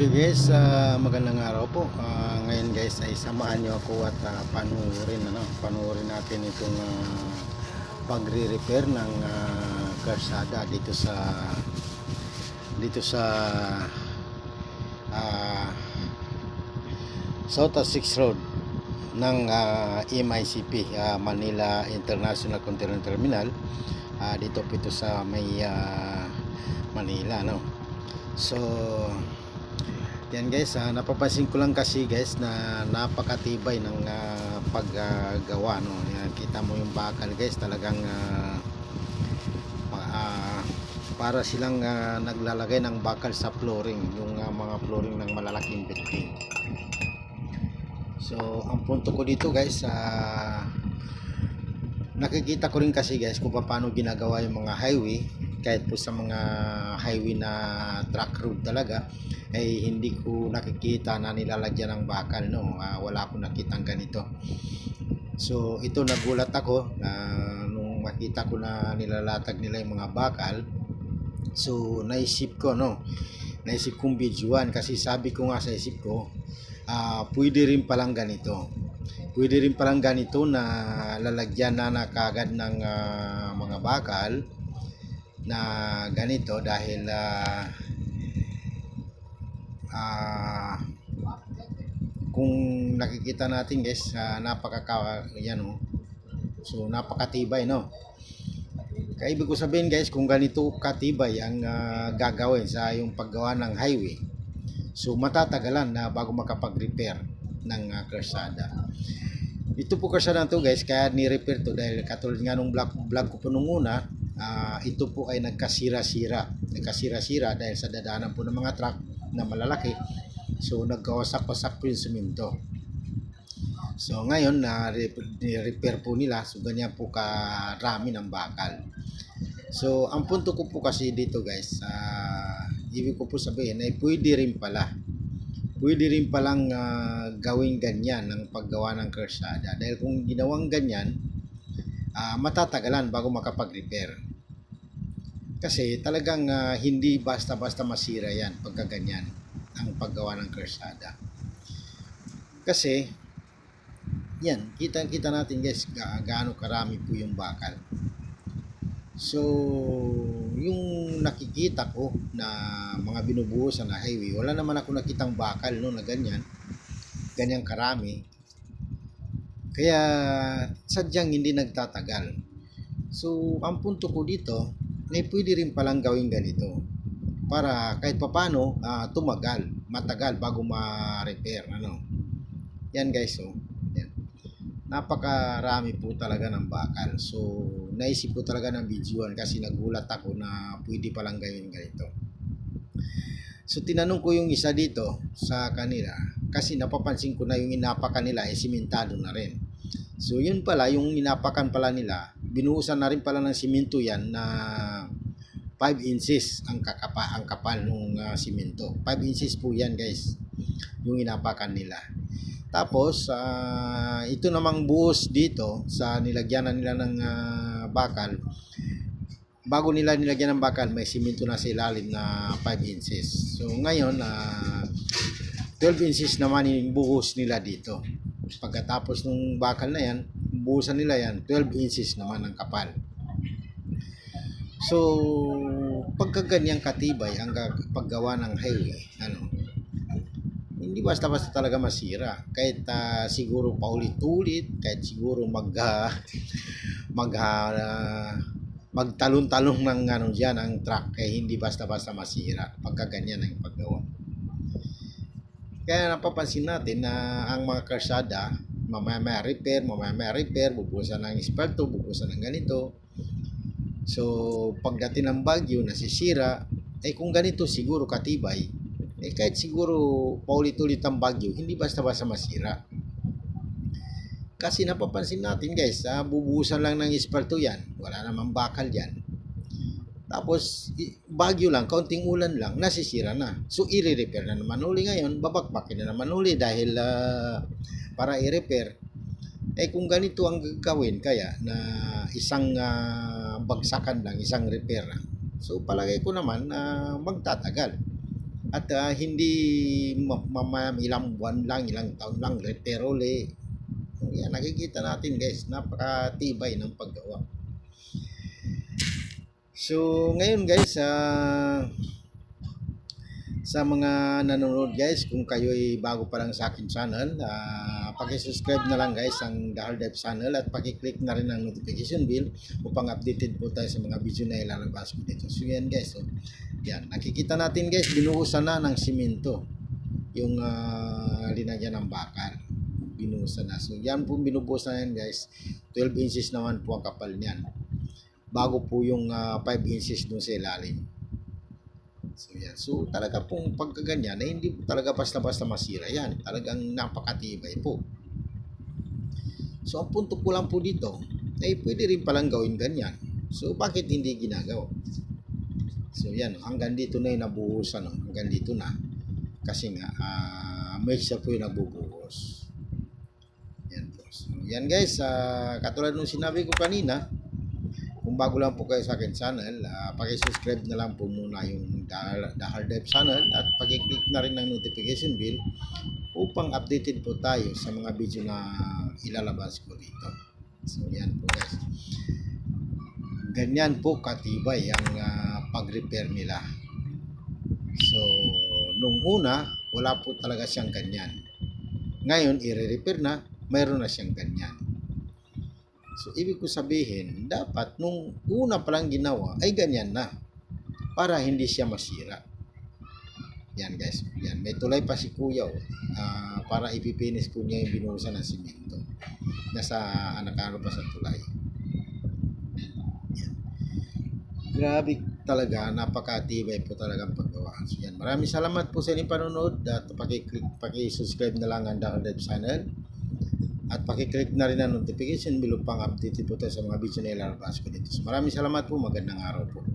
Okay guys, magandang araw po. Ngayon guys ay samahan nyo ako at panuorin natin itong pagre-repair ng kalsada dito sa uh, South 6 Road ng MICP, Manila International Container Terminal. Dito po ito sa may Manila, no? So yan guys, napapansin ko lang kasi guys na napakatibay ng paggawa, no? Yan, kita mo yung bakal guys, talagang para silang naglalagay ng bakal sa flooring, yung mga flooring ng malalaking building. So ang punto ko dito guys, nakikita ko rin kasi guys kung paano ginagawa yung mga highway. Kahit po sa mga highway na truck road talaga ay hindi ko nakikita na nilalagyan ng bakal, no? Wala akong nakitang ganito. So ito, nagulat ako nung makita ko na nilalatag nila yung mga bakal. So naisip kong videoan, kasi sabi ko nga sa isip ko, pwede rin palang ganito na lalagyan na kagad ng mga bakal na ganito, dahil kung nakikita natin guys, so napakatibay, no? Kaya ibig ko sabihin guys, kung ganito katibay ang gagawin sa yung paggawa ng highway, so matatagalan na bago makapag-repair ng kalsada. Ito po kalsada to guys, kaya ni-repair to dahil katulad nga nung vlog ko po nung una, ito po ay nagkasira-sira dahil sa dadaanan po ng mga truck na malalaki. So nagkawasak-wasak po yung semento. So ngayon repair po nila, so ganyan po karami ng bakal. So ang punto ko po kasi dito guys, ibig ko po sabihin ay pwede rin palang gawing ganyan ng paggawa ng kalsada, dahil kung ginawang ganyan, matatagalan bago makapag-repair. Kasi talagang hindi basta-basta masira yan pagka ganyan ang paggawa ng kalsada. Kasi yan, kita natin guys gaano karami po yung bakal. So yung nakikita ko na mga binubuhusan na highway, wala naman ako nakitang bakal, no, na ganyang karami. Kaya sadyang hindi nagtatagal. So ang punto ko dito ay pwede rin palang gawin ganito para kahit papano matagal bago ma-repair, ano. Yan guys, so yan. Napakarami po talaga ng bakal. So naisip ko talaga ng videoan kasi nagulat ako na pwede palang gawin ganito. So tinanong ko yung isa dito sa kanila, kasi napapansin ko na yung inapakan nila ay simentado na rin. So yun pala, yung inapakan pala nila, binuhusan na rin pala ng simento yan na 5 inches ang kapal ng simento. 5 inches po yan guys, yung inapakan nila. Tapos ito namang buhos dito sa nilagyanan nila ng bakal, bago nila nilagyan ng bakal, may simento na sa ilalim na 5 inches. So ngayon 12 inches naman yung buhos nila dito. Pagkatapos ng bakal na yan, buhusan nila yan, 12 inches naman ang kapal. So pagka ganyang katibay ang paggawa ng highway, hindi basta-basta talaga masira. Kahit siguro paulit-ulit, kahit siguro magtalon-talong ng diyan ang truck, eh hindi basta-basta masira pagka ganyan ang paggawa. Kaya napapansin natin na ang mga kalsada mamaya repair, bubuhusan ng espalto, bubuhusan ng ganito. So pagdating ng bagyo, nasisira. Kung ganito siguro katibay, kahit siguro paulit-ulit ang bagyo, hindi basta-basta masira. Kasi napapansin natin guys, bubuhusan lang ng espalto yan, wala namang bakal yan. Tapos bagyo lang, kaunting ulan lang, nasisira na. So i-repair na naman uli ngayon, babakbakin na naman uli dahil para i-repair. Kung ganito ang gagawin, kaya na isang bagsakan lang, isang repair lang, so palagay ko naman magtatagal. At hindi ilang buwan lang, ilang taon lang, repair uli. Yan, nakikita natin guys, napakatibay ng paggawa. So, ngayon guys, sa mga nanonood guys, kung kayo ay bago pa lang sa akin channel, paki-subscribe na lang guys ang The Hard Dive channel at paki-click na rin ang notification bell upang updated po tayo sa mga video na ilalabas ko dito. So yan guys, so, yan, nakikita natin guys, binuhusan na ng simento yung linagyan ng bakal. Binuhusan na. So yan po binubuhos na yan guys. 12 inches naman po ang kapal niyan. Bago po yung 5 inches dun sa ilalim. So yan. So talaga pong pagkaganyan eh, hindi po talaga basta-basta masira yan. Talagang napakatibay po. So ang punto ko lang po dito ay pwede rin palang gawin ganyan. So bakit hindi ginagawa? So yan, hanggang dito na yung nabuhusan. Hanggang dito na. Kasi nga, may siya po yung nabubuhos. Yan po. So yan guys, katulad nung sinabi ko kanina, kung bago lang po kayo sa akin channel, paki-subscribe na lang po muna yung The Hard Dive channel at paki-click na rin ng notification bell upang updated po tayo sa mga video na ilalabas ko dito. So yan po guys. Ganyan po katibay ang pag-repair nila. So nung una, wala po talaga siyang ganyan. Ngayon, i-repair na, mayroon na siyang ganyan. So, ibig ko sabihin, dapat nung una pa lang ginawa, ay ganyan na. Para hindi siya masira. Yan guys. Yan. May tulay pa si Kuya. Para ipipinis po niya yung binuhusan ng simento. Nasa anakano pa sa tulay. Yan. Grabe talaga. Napakatibay po talaga ang paggawa. So, yan. Maraming salamat po sa inyong panonood. At paki-subscribe na lang ang The Hard Dive channel. At paki-click na rin ang notification bell upang updated po tayo sa mga video na ilalabas ko dito. So, maraming salamat po. Magandang araw po.